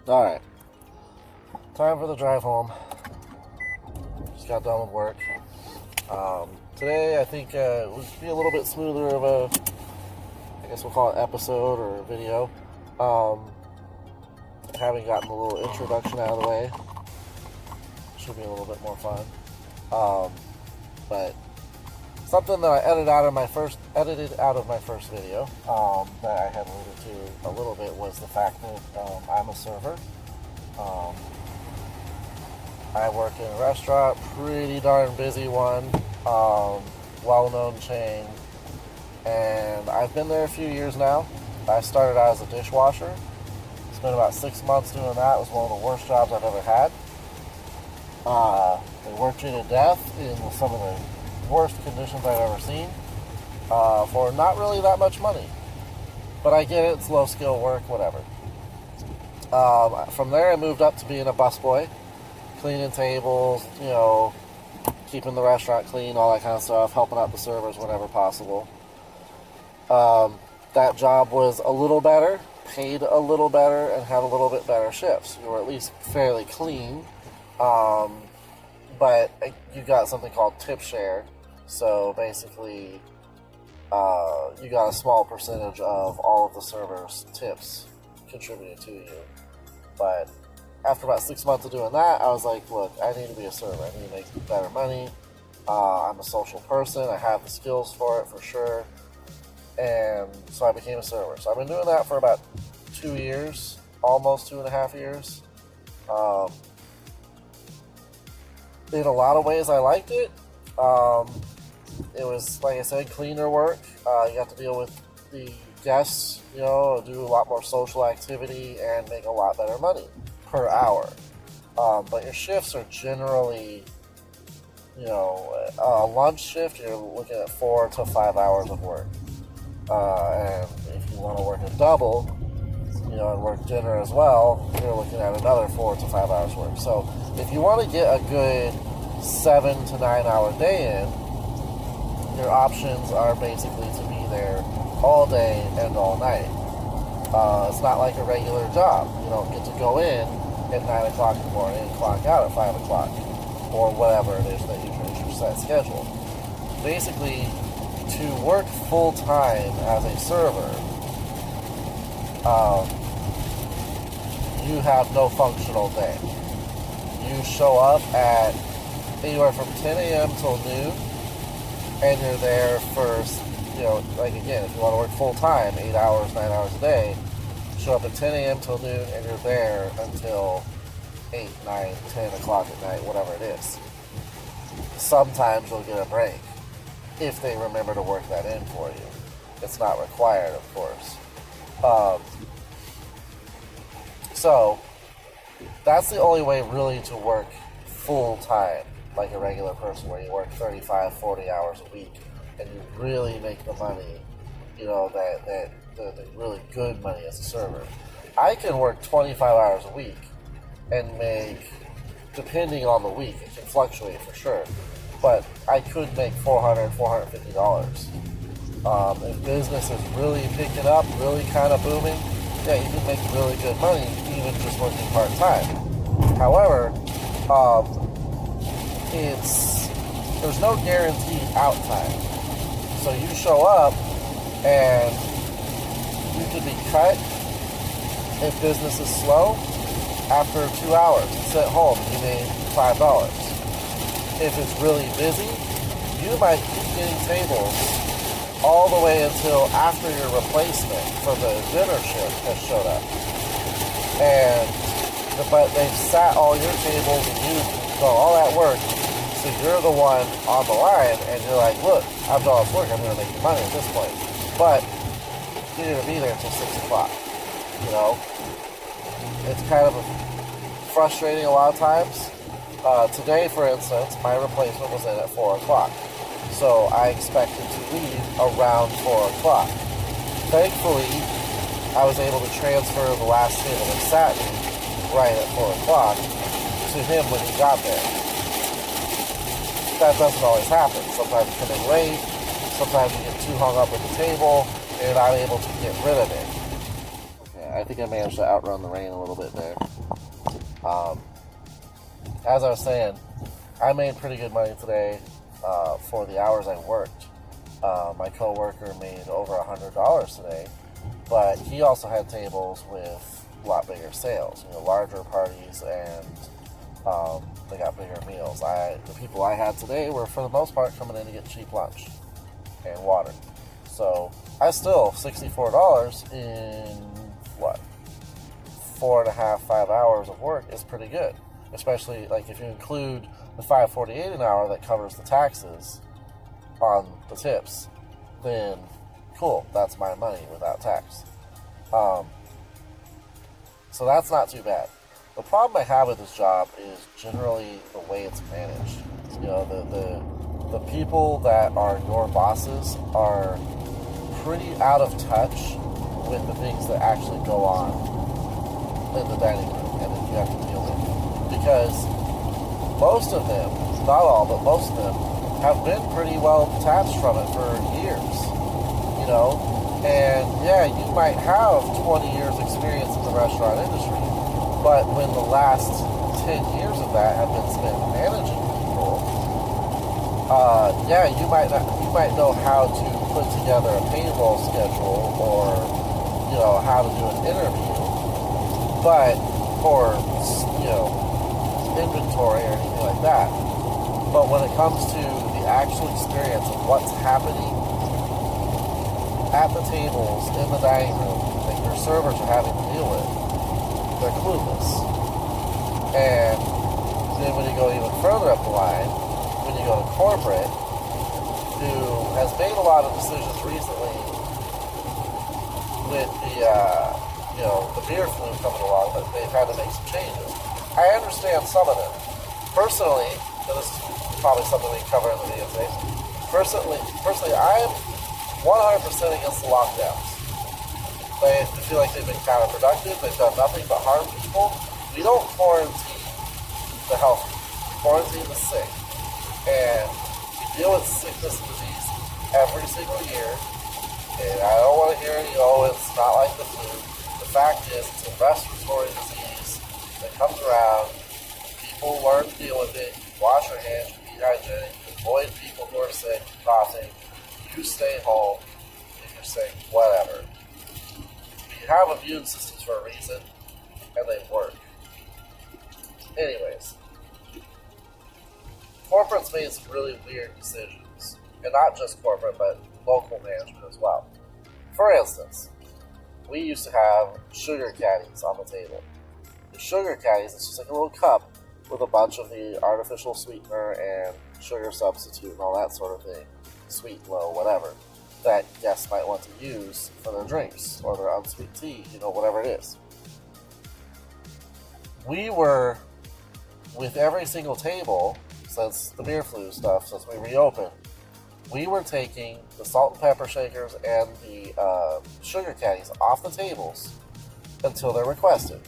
Alright, time for the drive home. Just got done with work. Today I think it would be a little bit smoother of a, I guess we'll call it episode or video. Having gotten a little introduction out of the way. Should be a little bit more fun. But something that I edited out of my first video that I had alluded to a little bit was the fact that I'm a server. I work in a restaurant, pretty darn busy one, well-known chain, and I've been there a few years now. I started out as a dishwasher. Spent about 6 months doing that. It was one of the worst jobs I've ever had. They worked you to death in some of the worst conditions I've ever seen for not really that much money. But I get it, it's low skill work, whatever. From there I moved up to being a busboy, cleaning tables, keeping the restaurant clean, all that kind of stuff, helping out the servers whenever possible. That job was a little better, paid a little better, and had a little bit better shifts. You were at least fairly clean. But you got something called tip share, so basically you got a small percentage of all of the servers' tips contributed to you. But after about 6 months of doing that, I was like, look, I need to be a server. I need to make better money. I'm a social person. I have the skills for it, for sure. And so I became a server. So I've been doing that for about 2 years, almost 2.5 years. In a lot of ways, I liked it. It was, like I said, cleaner work. You got to deal with the guests, do a lot more social activity and make a lot better money per hour. But your shifts are generally, a lunch shift, you're looking at 4 to 5 hours of work. And if you want to work a double, and work dinner as well, you're looking at another 4 to 5 hours work. So if you want to get a good 7 to 9 hour day in, your options are basically to be there all day and all night. It's not like a regular job. You don't get to go in at 9 o'clock in the morning and clock out at 5 o'clock or whatever it is that you choose your set schedule. Basically, to work full time as a server, you have no functional day. You show up at anywhere from 10 a.m. till noon, and you're there for, again, if you want to work full time, 8 hours, 9 hours a day, show up at 10 a.m. till noon, and you're there until 8, 9, 10 o'clock at night, whatever it is. Sometimes you'll get a break, if they remember to work that in for you. It's not required, of course. So, that's the only way really to work full time, like a regular person, where you work 35, 40 hours a week, and you really make the money, the really good money as a server. I can work 25 hours a week and make, depending on the week, it can fluctuate for sure, but I could make $400, $450. If business is really picking up, really kind of booming, yeah, you can make really good money even just working part-time. However, there's no guaranteed out time. So you show up and you could be cut if business is slow after 2 hours and sit home and you made $5. If it's really busy, you might keep getting tables all the way until after your replacement for the dinner shift has showed up. But they've sat all your tables and you've done all that work, so you're the one on the line, and you're like, look, I've done all this work, I'm going to make the money at this point. But you're going to be there until 6 o'clock, It's kind of frustrating a lot of times. Today, for instance, my replacement was in at 4 o'clock. So I expected to leave around 4 o'clock. Thankfully, I was able to transfer the last table that sat me right at 4 o'clock to him when he got there. That doesn't always happen. Sometimes you come in late, sometimes you get too hung up with the table, and you're not able to get rid of it. Okay, I think I managed to outrun the rain a little bit there. As I was saying, I made pretty good money today for the hours I worked. My coworker made over $100 today, but he also had tables with a lot bigger sales, larger parties, and they got bigger meals. The people I had today were, for the most part, coming in to get cheap lunch and water. So I still, $64 in, 4.5, 5 hours of work is pretty good. Especially, if you include the $5.48 an hour that covers the taxes on the tips, then cool, that's my money without tax. So that's not too bad. The problem I have with this job is generally the way it's managed. The people that are your bosses are pretty out of touch with the things that actually go on in the dining room and that you have to deal with. Because most of them, not all, but most of them, have been pretty well detached from it for years, and yeah, you might have 20 years experience in the restaurant industry, but when the last 10 years of that have been spent managing people, you might know how to put together a payroll schedule or, how to do an interview, or inventory or anything like that. But when it comes to the actual experience of what's happening at the tables in the dining room that your servers are having to deal with, they're clueless. And then when you go even further up the line, when you go to corporate, who has made a lot of decisions recently with the beer flu coming along, that they've had to make some changes. I understand some of them. Personally, and this is probably something we can cover in the video today, personally, I'm 100% against the lockdowns. I feel like they've been counterproductive. They've done nothing but harm people. We don't quarantine the healthy. We quarantine the sick. And we deal with sickness and disease every single year. And I don't want to hear it's not like the flu. The fact is, it's a respiratory disease that comes around. People learn to deal with it. You wash your hands, you be hygienic, you avoid people who are sick, coughing. You stay home. If you're sick, whatever. We have immune systems for a reason, and they work. Anyways, corporate's made some really weird decisions. And not just corporate, but local management as well. For instance, we used to have sugar caddies on the table. The sugar caddies, it's just like a little cup with a bunch of the artificial sweetener and sugar substitute and all that sort of thing, sweet, low, whatever, that guests might want to use for their drinks or their unsweet tea, whatever it is. We were, with every single table, since the beer flu stuff, since we reopened, we were taking the salt and pepper shakers and the sugar caddies off the tables until they're requested.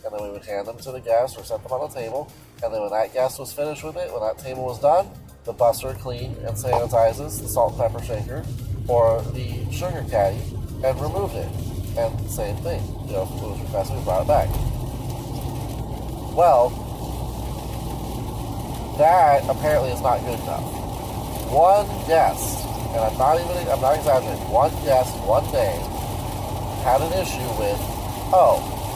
And then we would hand them to the guest or set them on the table. And then when that guest was finished with it, when that table was done, the busser cleaned and sanitizes the salt and pepper shaker or the sugar caddy and removed it. And same thing, if it was requested, we brought it back. Well, that apparently is not good enough. One guest, and I'm not exaggerating, one guest one day had an issue with,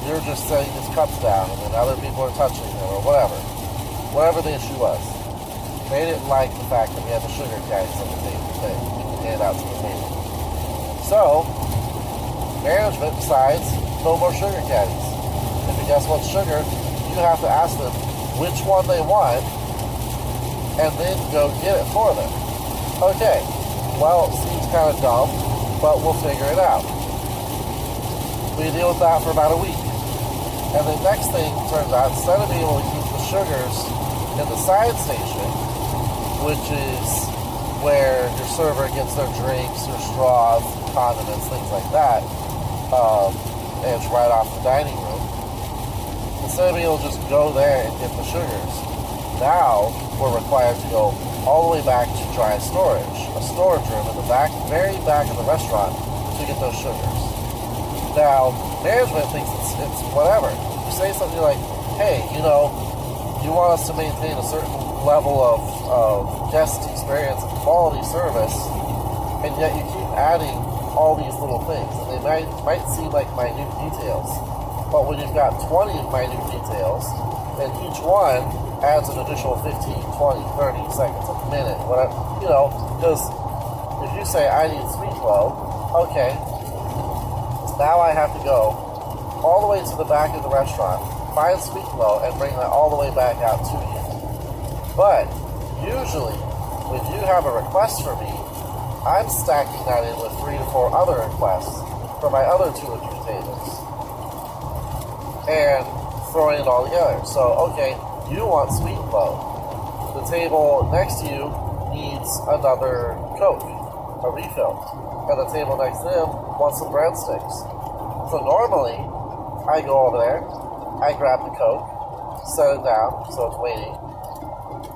you're just setting his cups down and then other people are touching them or whatever the issue was. They didn't like the fact that we had the sugar caddies on the table that we could hand out to the table. So, management decides no more sugar caddies. If a guest wants sugar, you have to ask them which one they want and then go get it for them. Okay, well, it seems kind of dumb, but we'll figure it out. We deal with that for about a week. And the next thing turns out, instead of being able to keep the sugars in the side station, which is where your server gets their drinks, their straws, condiments, things like that, and it's right off the dining room, instead of being able to just go there and get the sugars, now we're required to go all the way back to dry storage, a storage room in the back, very back of the restaurant, to get those sugars. Now, management thinks it's whatever. You say something like, hey, you want us to maintain a certain level of guest experience and quality service, and yet you keep adding all these little things. And they might seem like minute details, but when you've got 20 minute details, then each one adds an additional 15, 20, 30 seconds, a minute, whatever, because if you say, I need sweet flow, okay, now I have to go all the way to the back of the restaurant, find sweet flow, and bring that all the way back out to you. But usually, when you have a request for me, I'm stacking that in with 3 to 4 other requests for my other 2 or 3 tables, and throwing it all together. So, okay, you want sweet flow. The table next to you needs another Coke, a refill, and the table next to him wants some breadsticks. So normally, I go over there, I grab the Coke, set it down so it's waiting.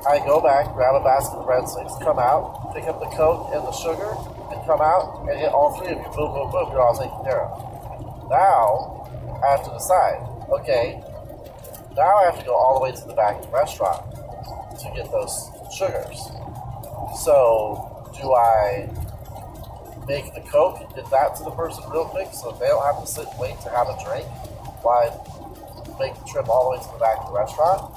I go back, grab a basket of breadsticks, come out, pick up the Coke and the sugar, and come out and hit all 3 of you. Boom, boom, boom, you're all taken care of. Now, I have to decide, okay, now I have to go all the way to the back of the restaurant to get those sugars. So, do I make the Coke and get that to the person real quick so they don't have to sit and wait to have a drink while I make the trip all the way to the back of the restaurant?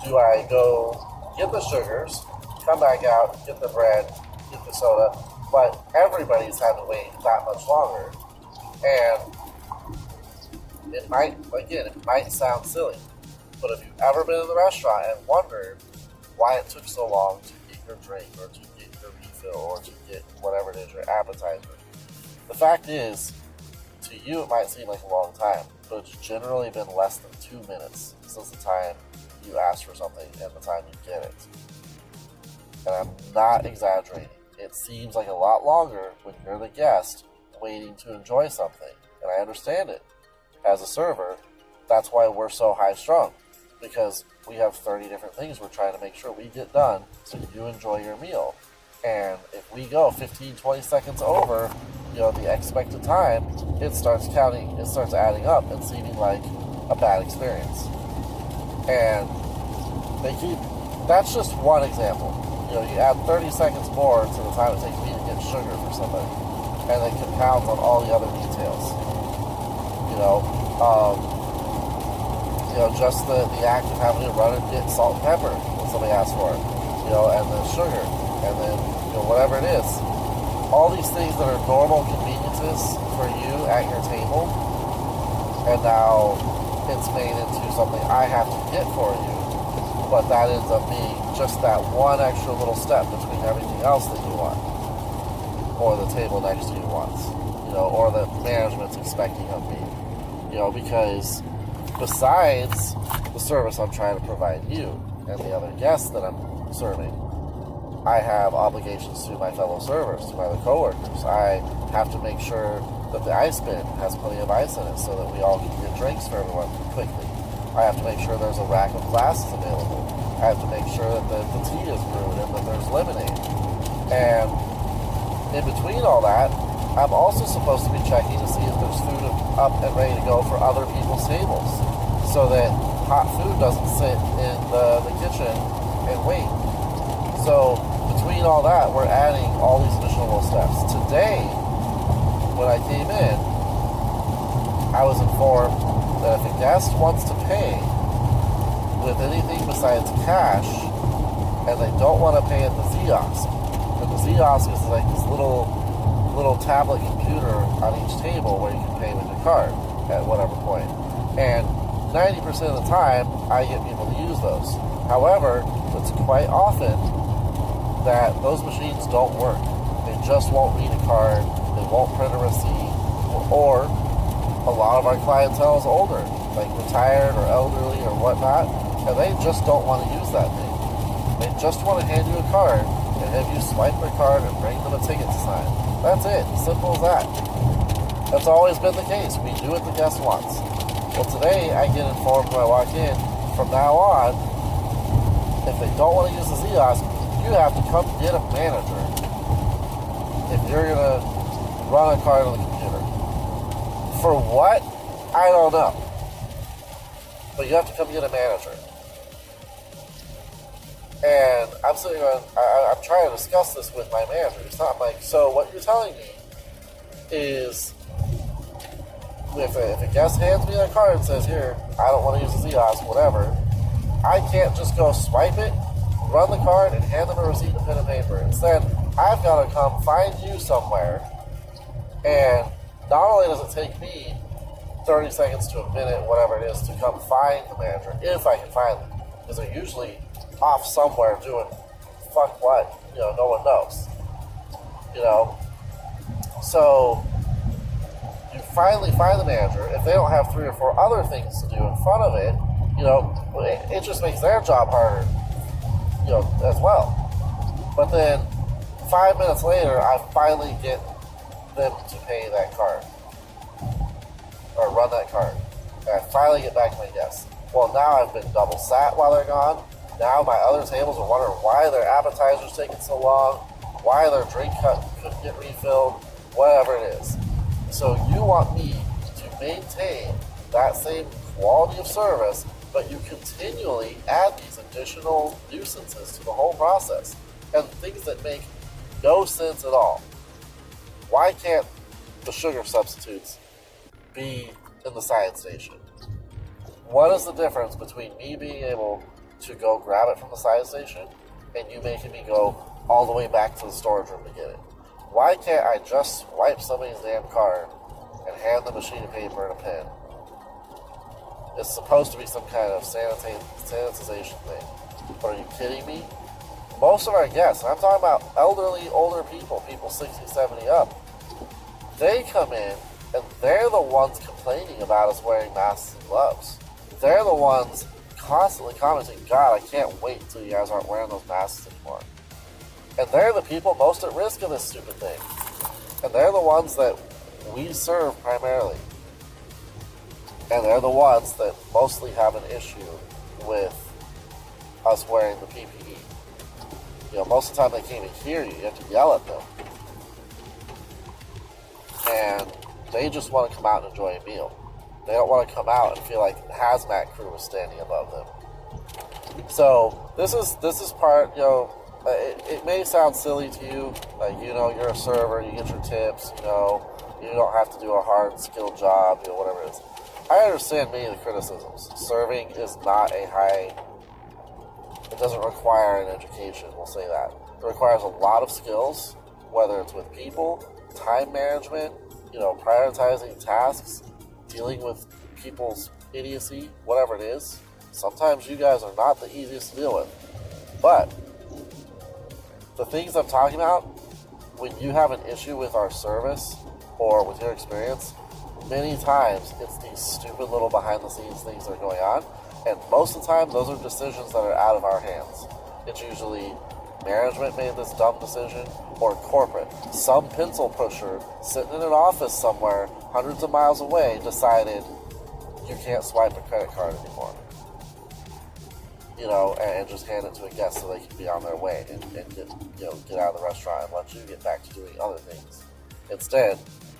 Do I go get the sugars, come back out, get the bread, get the soda, but everybody's had to wait that much longer? And it might sound silly, but if you've ever been in the restaurant and wondered why it took so long to get your drink or to get your refill or to get whatever it is, your appetizer, the fact is, to you it might seem like a long time, but it's generally been less than 2 minutes since the time you asked for something and the time you get it. And I'm not exaggerating. It seems like a lot longer when you're the guest waiting to enjoy something, and I understand it. As a server, that's why we're so high strung, because we have 30 different things we're trying to make sure we get done so you enjoy your meal. And if we go 15, 20 seconds over, the expected time, it starts adding up and seeming like a bad experience. And that's just one example. You add 30 seconds more to the time it takes me to get sugar for somebody, and it compounds on all the other details. Just the act of having to run and get salt and pepper when somebody asks for it, and the sugar, and then, whatever it is. All these things that are normal conveniences for you at your table, and now it's made into something I have to get for you, but that ends up being just that one extra little step between everything else that you want, or the table next to you wants, or that management's expecting of me. Because besides the service I'm trying to provide you and the other guests that I'm serving, I have obligations to my fellow servers, to my other coworkers. I have to make sure that the ice bin has plenty of ice in it so that we all can get drinks for everyone quickly. I have to make sure there's a rack of glasses available. I have to make sure that the tea is brewed and that there's lemonade. And in between all that, I'm also supposed to be checking to see if there's food up and ready to go for other people's tables, so that hot food doesn't sit in the kitchen and wait. So between all that, we're adding all these additional little steps. Today, when I came in, I was informed that if a guest wants to pay with anything besides cash, and they don't want to pay at the kiosk, and the kiosk is like this little tablet computer on each table where you can pay with your card at whatever point. And 90% of the time, I get people to use those. However, it's quite often that those machines don't work. They just won't read a card, they won't print a receipt, or a lot of our clientele is older, like retired or elderly or whatnot, and they just don't want to use that thing. They just want to hand you a card and have you swipe their card and bring them a ticket to sign. That's it. Simple as that. That's always been the case. We do what the guest wants. Well, today I get informed when I walk in, from now on, if they don't want to use the kiosk, you have to come get a manager if you're going to run a card on the computer. For what? I don't know. But you have to come get a manager. And I'm sitting on, I'm trying to discuss this with my manager. It's not like, so what you're telling me is, if a guest hands me that card and says, here, I don't want to use the Xeos, whatever, I can't just go swipe it, run the card, and hand them a receipt and pen and paper. Instead, I've got to come find you somewhere, and not only does it take me 30 seconds to a minute, whatever it is, to come find the manager, if I can find them, because they're usually off somewhere doing fuck what, no one knows, So, you finally find the manager. If they don't have 3 or 4 other things to do in front of it, it just makes their job harder, as well. But then 5 minutes later, I finally get them to pay that card or run that card. And I finally get back to my desk. Well, now I've been double sat while they're gone. Now my other tables are wondering why their appetizers taking so long, why their drink cup couldn't get refilled, whatever it is. So you want me to maintain that same quality of service, but you continually add these additional nuisances to the whole process and things that make no sense at all. Why can't the sugar substitutes be in the science station? What is the difference between me being able to go grab it from the science station and you making me go all the way back to the storage room to get it? Why can't I just swipe somebody's damn card and hand them a sheet of paper and a pen? It's supposed to be some kind of sanitization thing. But are you kidding me? Most of our guests, and I'm talking about elderly, older people 60, 70 up, they come in and they're the ones complaining about us wearing masks and gloves. They're the ones constantly commenting, God, I can't wait until you guys aren't wearing those masks anymore. And they're the people most at risk of this stupid thing. And they're the ones that we serve primarily. And they're the ones that mostly have an issue with us wearing the PPE. Most of the time they can't even hear you. You have to yell at them. And they just want to come out and enjoy a meal. They don't want to come out and feel like the hazmat crew is standing above them. So this is part, it may sound silly to you, like, you're a server, you get your tips, you don't have to do a hard, skilled job, whatever it is. I understand many of the criticisms. Serving is not it doesn't require an education, we'll say that. It requires a lot of skills, whether it's with people, time management, prioritizing tasks, dealing with people's idiocy, whatever it is. Sometimes you guys are not the easiest to deal with. But the things I'm talking about, when you have an issue with our service or with your experience, many times it's these stupid little behind the scenes things that are going on. And most of the time, those are decisions that are out of our hands. It's usually management made this dumb decision, or corporate. Some pencil pusher sitting in an office somewhere, hundreds of miles away, decided you can't swipe a credit card anymore. And just hand it to a guest so they can be on their way and get out of the restaurant and let you get back to doing other things. Instead,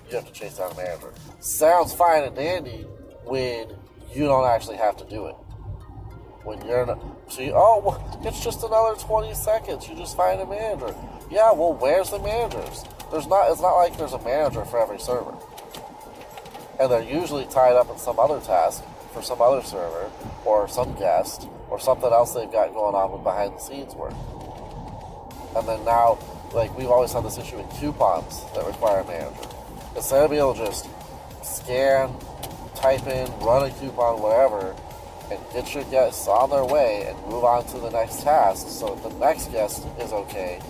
you have to chase down a manager. Sounds fine and dandy when you don't actually have to do it. When you're not, it's just another 20 seconds. You just find a manager. Yeah, well, where's the managers? It's not like there's a manager for every server. And they're usually tied up in some other task for some other server or some guest or something else they've got going on with behind the scenes work. And then now, we've always had this issue with coupons that require a manager. Instead of being able to just scan, type in, run a coupon, whatever, and get your guests on their way and move on to the next task so that the next guest is okay,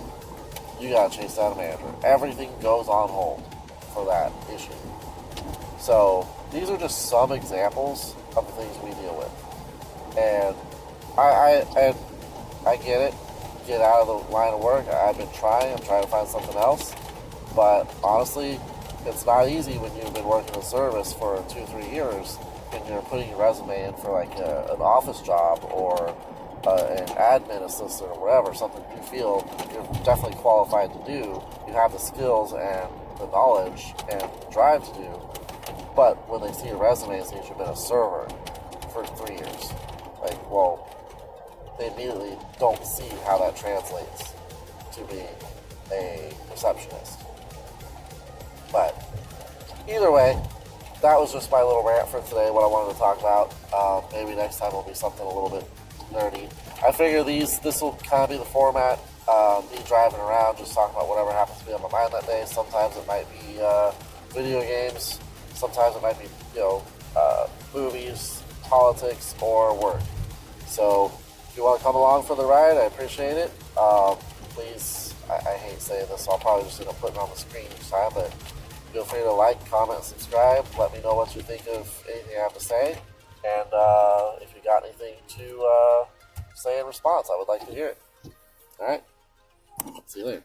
you gotta chase down a manager. Everything goes on hold for that issue. So these are just some examples of the things we deal with. And I get it. Get out of the line of work. I'm trying to find something else. But honestly, it's not easy when you've been working in service for 2-3 years and you're putting your resume in for an office job or an admin assistant or whatever, something you feel you're definitely qualified to do. You have the skills and the knowledge and the drive to do. But when they see a resume and say you've been a server for 3 years, like, well, they immediately don't see how that translates to being a receptionist. But either way, that was just my little rant for today, what I wanted to talk about. Maybe next time will be something a little bit nerdy. I figure this will kind of be the format, me driving around, just talking about whatever happens to be on my mind that day. Sometimes it might be video games, sometimes it might be, movies, politics, or work. So if you want to come along for the ride, I appreciate it. Please, I hate saying this, so I'll probably just end up putting it on the screen each time, but feel free to like, comment, and subscribe. Let me know what you think of anything I have to say. And if you got anything to say in response, I would like to hear it. All right. See you later.